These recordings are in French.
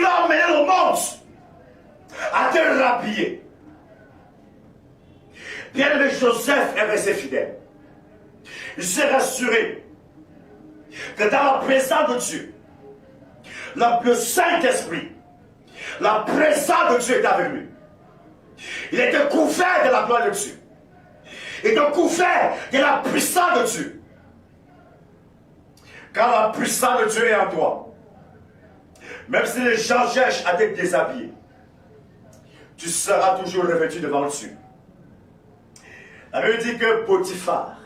l'a emmené au monde à te rhabiller. Bien-aimé, Joseph est resté fidèle. Il s'est rassuré que dans la présence de Dieu, le Saint-Esprit, la présence de Dieu est avec lui. Il était couvert de la gloire de Dieu. Il était couvert de la puissance de Dieu. Quand la puissance de Dieu est en toi, même si les gens cherchent à te déshabiller, tu seras toujours revêtu devant Dieu. La Bible dit que Potiphar,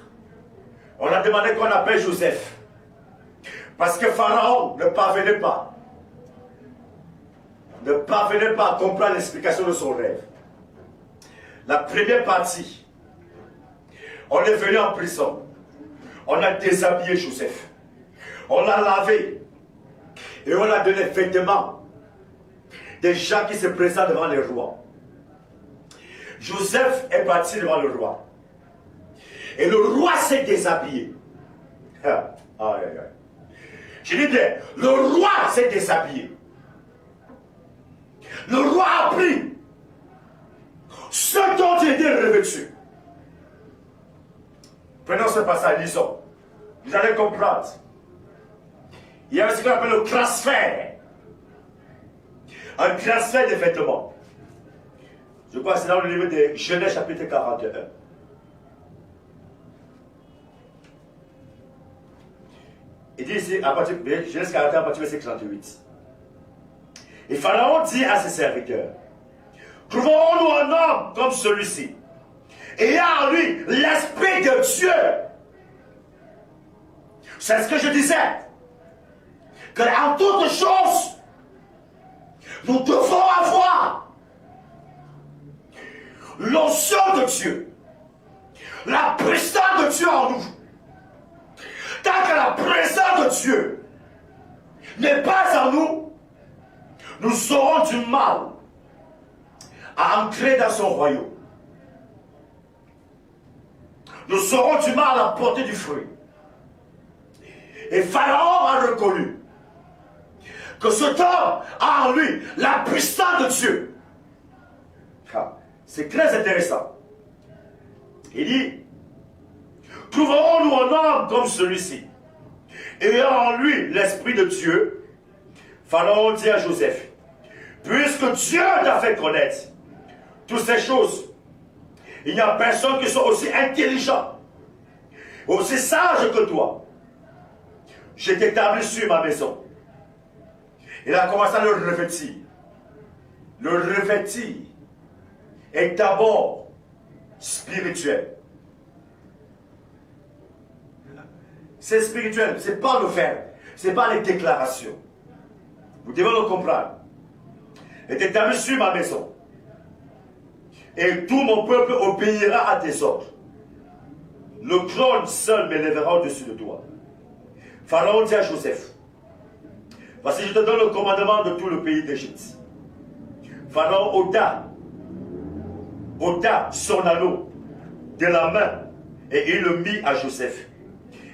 on a demandé qu'on appelle Joseph. Parce que Pharaon ne parvenait pas à comprendre l'explication de son rêve. La première partie, on est venu en prison. On a déshabillé Joseph. On l'a lavé. Et on a donné vêtements des gens qui se présentent devant les rois. Joseph est parti devant le roi. Et le roi s'est déshabillé. Je dis bien, le roi s'est déshabillé. Le roi a pris ce dont il était revêtu. Prenons ce passage, lisons. Vous allez comprendre. Il y a ce qu'on appelle le transfert. Un transfert de vêtements. Je crois que c'est dans le livre de Genèse chapitre 41. Il dit ici, à partir de Genèse 41, à partir du verset 38. Et Pharaon dit à ses serviteurs, trouvons-nous un homme comme celui-ci, ayant en lui l'esprit de Dieu. C'est ce que je disais. Que en toutes choses, nous devons avoir l'onction de Dieu, la puissance de Dieu en nous. Tant que la présence de Dieu n'est pas en nous, nous aurons du mal à entrer dans son royaume. Nous aurons du mal à porter du fruit. Et Pharaon a reconnu que cet homme a en lui la puissance de Dieu. C'est très intéressant. Il dit, trouverons-nous un homme comme celui-ci, ayant en lui l'esprit de Dieu. Pharaon dit à Joseph, puisque Dieu t'a fait connaître toutes ces choses, il n'y a personne qui soit aussi intelligent, aussi sage que toi. Je t'établis sur ma maison. Il a commencé à le revêtir. Le revêtir est d'abord spirituel. C'est spirituel, c'est pas le faire, c'est pas les déclarations. Vous devez le comprendre. Il t'établis sur ma maison. Et tout mon peuple obéira à tes ordres. Le trône seul m'élèvera au-dessus de toi. Pharaon dit à Joseph, voici je te donne le commandement de tout le pays d'Égypte. Pharaon ôta son anneau de la main et il le mit à Joseph.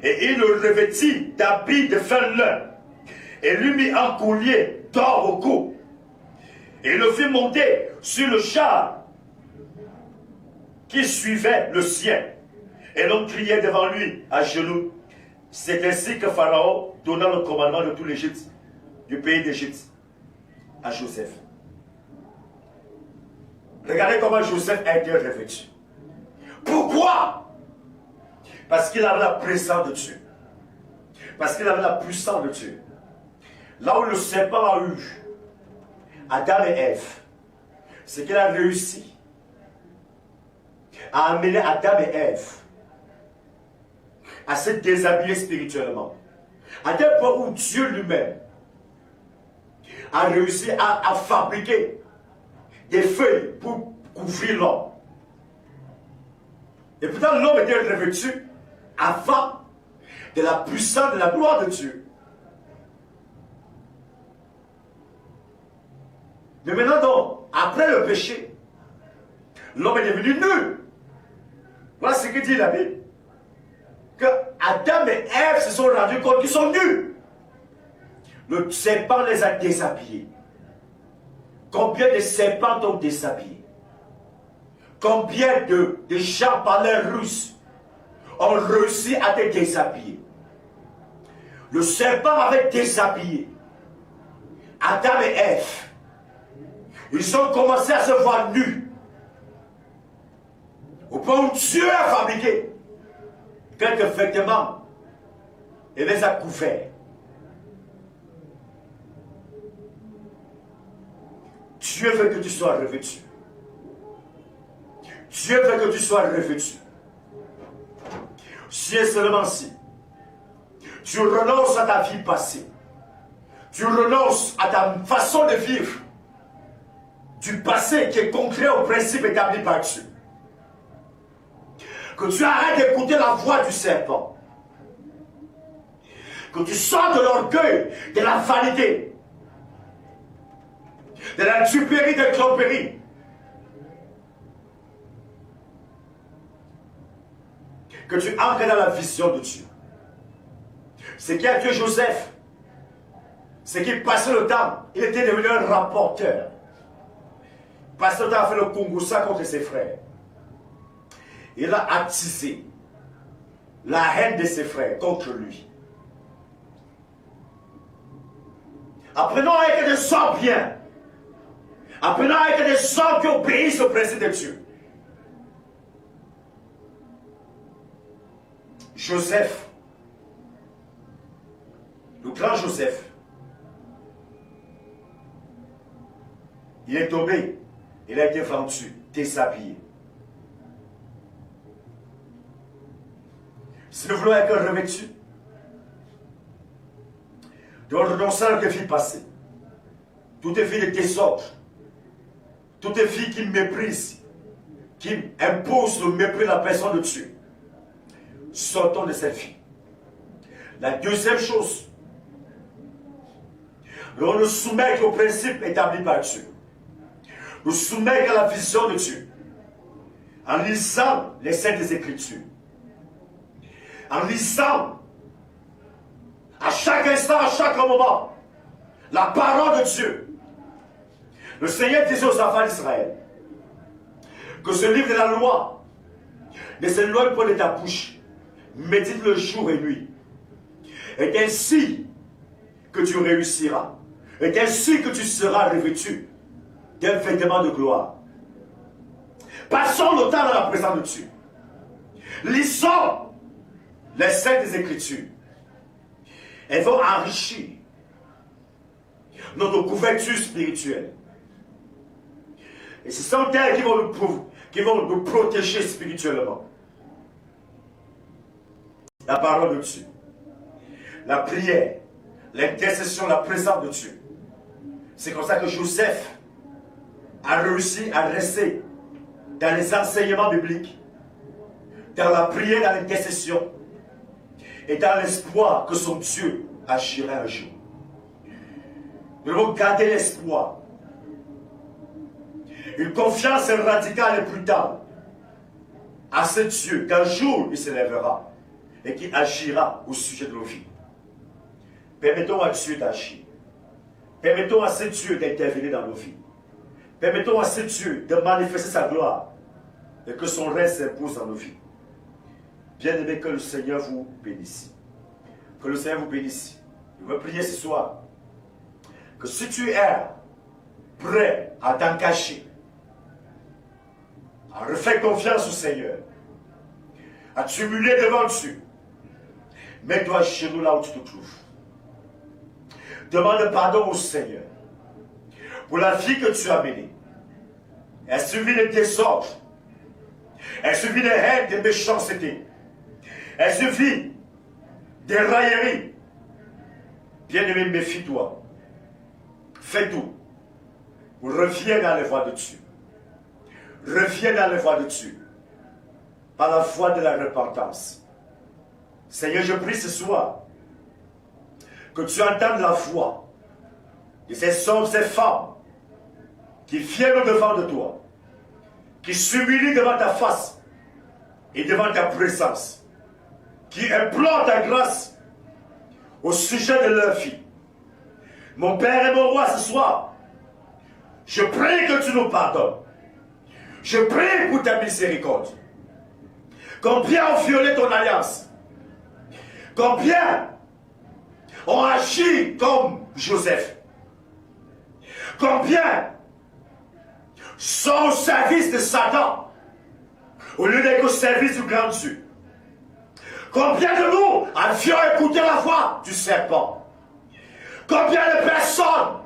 Et il le revêtit d'habits de fin lin et lui mit un collier d'or au cou. Et il le fit monter sur le char qui suivait le sien. Et l'on criait devant lui à genoux. C'est ainsi que Pharaon donna le commandement de tout l'Égypte, du pays d'Égypte, à Joseph. Regardez comment Joseph a été revêtu. Pourquoi? Parce qu'il avait la présence de Dieu. Parce qu'il avait la puissance de Dieu. Là où le serpent a eu Adam et Ève, c'est qu'il a réussi à amener Adam et Ève à se déshabiller spirituellement. À tel point où Dieu lui-même a réussi à fabriquer des feuilles pour couvrir l'homme. Et pourtant l'homme était revêtu avant de la puissance de la gloire de Dieu. Mais maintenant donc, après le péché, l'homme est devenu nu. Voilà ce que dit la Bible. Que Adam et Ève se sont rendus compte qu'ils sont nus. Le serpent les a déshabillés. Combien de serpents t'ont déshabillé? Combien de gens par les Russes ont réussi à te déshabiller? Le serpent avait déshabillé Adam et Ève. Ils ont commencé à se voir nus. Au point où Dieu a fabriqué quelques vêtements et les a couverts. Dieu veut que tu sois revêtu. Dieu veut que tu sois revêtu. Si et seulement si tu renonces à ta vie passée, tu renonces à ta façon de vivre du passé qui est concret au principe établi par Dieu, que tu arrêtes d'écouter la voix du serpent, que tu sors de l'orgueil, de la vanité, de la duperie, de tromperie, que tu entres dans la vision de Dieu. C'est qui a tué Joseph, c'est qu'il passait le temps, il était devenu un rapporteur. Il passait le temps à faire le Kungoussa contre ses frères. Il a attisé la haine de ses frères contre lui. Apprenons à être des hommes bien. Apprenons à être des hommes qui obéissent au principe de Dieu. Joseph, le grand Joseph, il est tombé, il a été vendu, déshabillé. Si nous voulons être revêtus, de renoncer à notre vie passée, toutes les vies de désordre, toutes les vies qui méprisent, qui imposent le mépris de la personne de Dieu, sortons de cette vie. La deuxième chose, nous nous soumettons au principe établi par Dieu. Nous soumettons à la vision de Dieu. En lisant les Saintes Écritures. En lisant à chaque instant, à chaque moment, la parole de Dieu. Le Seigneur disait aux enfants d'Israël que ce livre de la loi ne s'éloigne pas de ta bouche. Médite le jour et nuit. Et ainsi que tu réussiras. Et ainsi que tu seras revêtu d'un vêtement de gloire. Passons le temps dans la présence de Dieu. Lisons les Saintes Écritures. Elles vont enrichir notre couverture spirituelle. Et ce sont elles qui vont nous protéger spirituellement. La parole de Dieu, la prière, l'intercession, la présence de Dieu. C'est comme ça que Joseph a réussi à rester dans les enseignements bibliques, dans la prière, dans l'intercession, et dans l'espoir que son Dieu agira un jour. Nous devons garder l'espoir. Une confiance radicale et brutale à ce Dieu qu'un jour il se lèvera et qui agira au sujet de nos vies. Permettons à Dieu d'agir. Permettons à ce Dieu d'intervenir dans nos vies. Permettons à ce Dieu de manifester sa gloire et que son règne s'impose dans nos vies. Bien-aimés, que le Seigneur vous bénisse. Que le Seigneur vous bénisse. Je veux prier ce soir que si tu es prêt à t'engager, à refaire confiance au Seigneur, à t'humilier devant Dieu, mets-toi chez nous là où tu te trouves. Demande pardon au Seigneur pour la vie que tu as menée. Elle suffit de désordre. Elle suffit de haine, de méchanceté. Elle suffit de raillerie. Bien-aimé, méfie-toi. Fais tout. Reviens dans les voies de Dieu. Reviens dans les voies de Dieu. Par la foi de la repentance. Seigneur, je prie ce soir que tu entendes la voix de ces hommes, ces femmes qui viennent devant de toi, qui s'humilient devant ta face et devant ta présence, qui implorent ta grâce au sujet de leur vie. Mon Père et mon Roi, ce soir, Je prie que tu nous pardonnes. Je prie pour ta miséricorde. Combien ont violé ton alliance? Combien ont agi comme Joseph? Combien sont au service de Satan au lieu d'être au service du grand Dieu? Combien de nous avions écouté la voix du serpent? Combien de personnes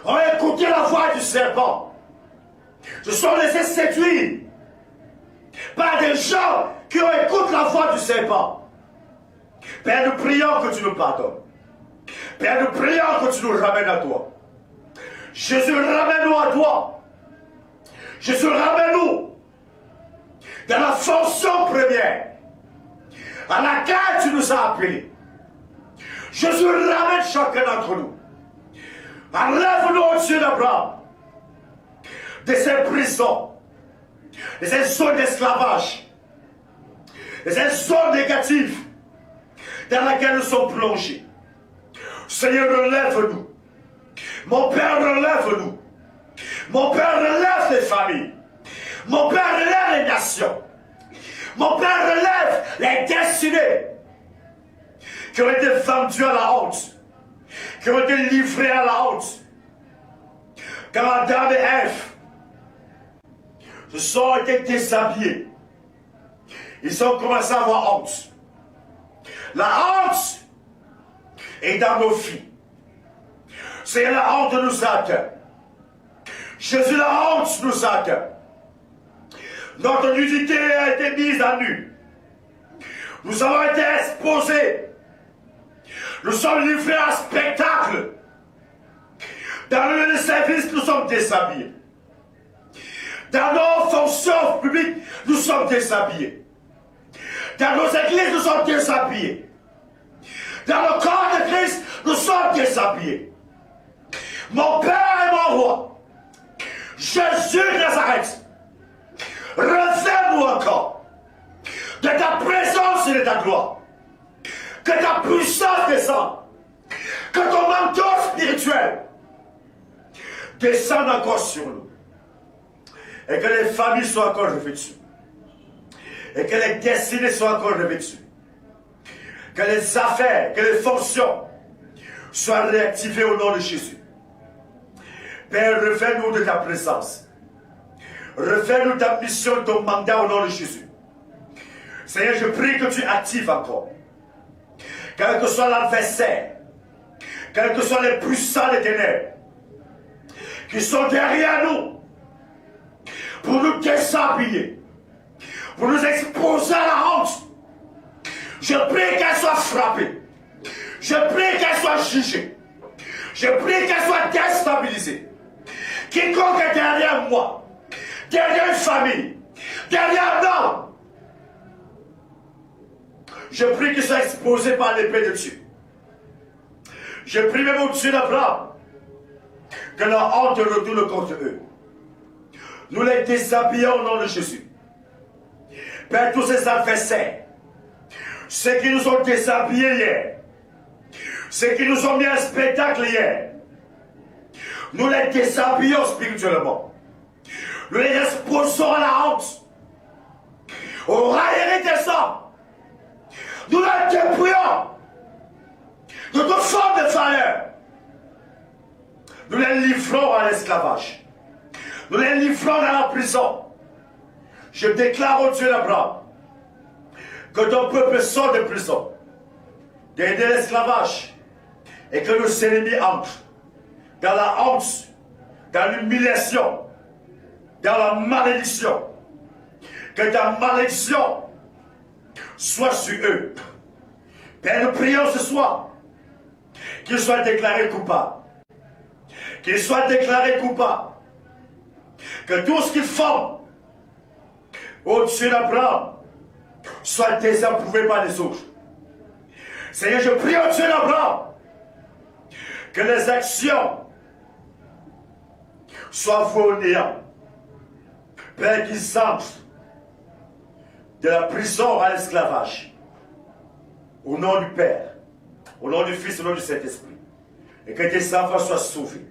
ont écouté la voix du serpent? Ce sont laissés séduire par des gens qui ont écouté la voix du serpent. Père, nous prions que tu nous pardonnes. Père, nous prions que tu nous ramènes à toi. Jésus, ramène-nous à toi. Jésus, ramène-nous dans la fonction première à laquelle tu nous as appelés. Jésus, ramène chacun d'entre nous. Enlève-nous au Dieu d'Abraham de ces prisons, de ces zones d'esclavage, de ces zones négatives dans lesquelles nous sommes plongés. Seigneur, relève-nous. Mon Père, relève-nous. Mon Père, relève les familles. Mon Père, relève les nations. Mon Père, relève les destinées qui ont été vendues à la honte, qui ont été livrées à la honte. Quand Adam et Ève se sont été déshabillés, ils ont commencé à avoir honte. La honte est dans nos vies. C'est la honte nous atteint. Jésus, la honte nous atteint. Notre nudité a été mise à nu. Nous avons été exposés. Nous sommes livrés à un spectacle. Dans le lieu de service, nous sommes déshabillés. Dans nos fonctions publiques, nous sommes déshabillés. Dans nos églises, nous sommes déshabillés. Dans le corps de Christ, nous sommes déshabillés. Mon Père et mon Roi, Jésus de Nazareth, revêt-nous encore de ta présence et de ta gloire. Que ta puissance descende. Que ton manteau spirituel descende encore sur nous. Et que les familles soient encore revêtues. Et que les destinées soient encore revêtues. Que les affaires, que les fonctions soient réactivées au nom de Jésus. Père, refais-nous de ta présence. Refais-nous ta mission, ton mandat au nom de Jésus. Seigneur, je prie que tu actives encore. Quel que soit l'adversaire, quels que soient les puissants des ténèbres, qui sont derrière nous, pour nous déshabiller, pour nous exposer à la honte, je prie qu'elle soit frappée. Je prie qu'elle soit jugée. Je prie qu'elle soit déstabilisée. Quiconque est derrière moi, derrière une famille, derrière un homme, je prie qu'il soit exposé par l'épée de Dieu. Je prie même au Dieu d'Abraham que la honte retourne contre eux. Nous les déshabillons au nom de Jésus. Père, tous ces adversaires, ceux qui nous ont déshabillés hier, ceux qui nous ont mis un spectacle hier, nous les déshabillons spirituellement. Nous les exposons à la honte, aux railleries des hommes. Nous les dépouillons de toute forme de valeur. Nous les livrons à l'esclavage. Nous les livrons dans la prison. Je déclare au Dieu d'Abraham que ton peuple sort de prison, de l'esclavage, et que nos ennemis entrent dans la honte, dans l'humiliation, dans la malédiction. Que ta malédiction soit sur eux. Père, nous prions ce soir qu'ils soient déclarés coupables. Qu'ils soient déclarés coupables. Que tout ce qu'ils font au-dessus d'Abraham soit désapprouvé par les autres. Seigneur, je prie au-dessus d'Abraham que les actions soient vouées au néant. Père, qu'ils entrent de la prison à l'esclavage. Au nom du Père, au nom du Fils, au nom du Saint-Esprit. Et que tes enfants soient sauvés.